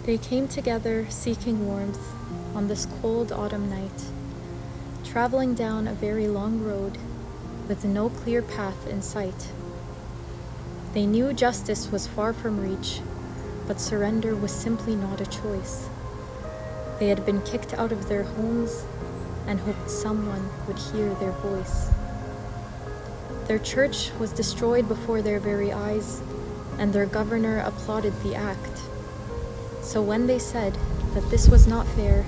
They came together seeking warmth on this cold autumn night, traveling down a very long road with no clear path in sight. They knew justice was far from reach, but surrender was simply not a choice. They had been kicked out of their homes and hoped someone would hear their voice. Their church was destroyed before their very eyes, and their governor applauded the act. So when they said that this was not fair,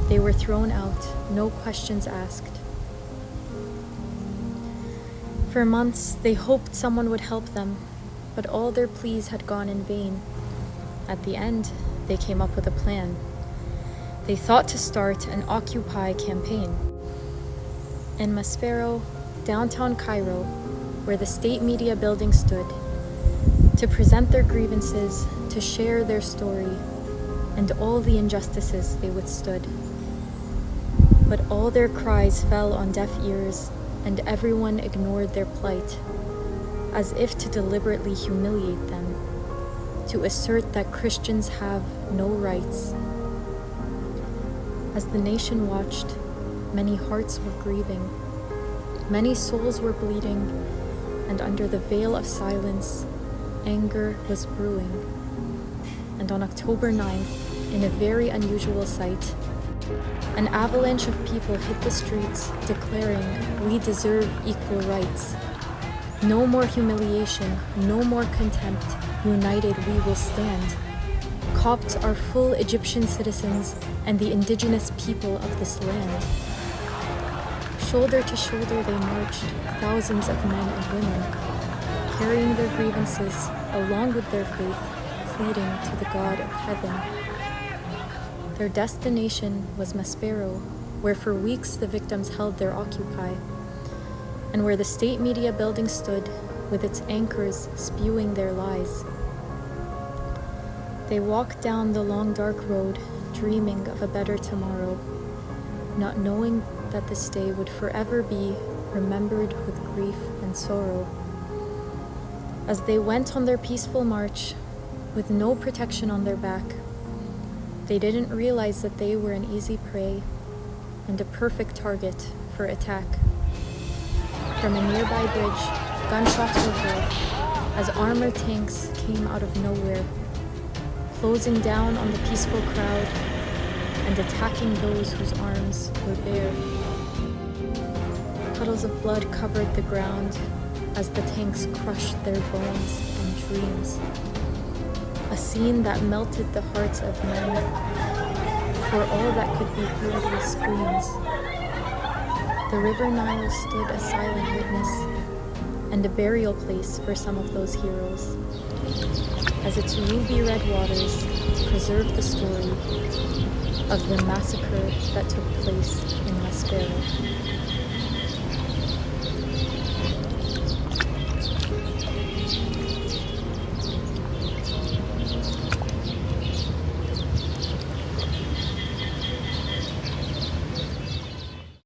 they were thrown out, no questions asked. For months, they hoped someone would help them, but all their pleas had gone in vain. At the end, they came up with a plan. They thought to start an Occupy campaign. In Maspero, downtown Cairo, where the state media building stood, to present their grievances, to share their story, and all the injustices they withstood. But all their cries fell on deaf ears, and everyone ignored their plight, as if to deliberately humiliate them, to assert that Christians have no rights. As the nation watched, many hearts were grieving, many souls were bleeding, and under the veil of silence, anger was brewing. And on October 9th, in a very unusual sight, an avalanche of people hit the streets declaring, "We deserve equal rights. No more humiliation, no more contempt. United we will stand." Copts are full Egyptian citizens and the indigenous people of this land. Shoulder to shoulder they marched, thousands of men and women, carrying their grievances along with their faith, pleading to the God of heaven. Their destination was Maspero, where for weeks the victims held their Occupy, and where the state media building stood with its anchors spewing their lies. They walked down the long dark road, dreaming of a better tomorrow, not knowing that this day would forever be remembered with grief and sorrow. As they went on their peaceful march, with no protection on their back, they didn't realize that they were an easy prey and a perfect target for attack. From a nearby bridge, gunshots were heard as armored tanks came out of nowhere, closing down on the peaceful crowd and attacking those whose arms were bare. Puddles of blood covered the ground as the tanks crushed their bones and dreams. A scene that melted the hearts of men, for all that could be heard was screams. The River Nile stood a silent witness and a burial place for some of those heroes, as its ruby-red waters preserved the story of the massacre that took place in Maspero.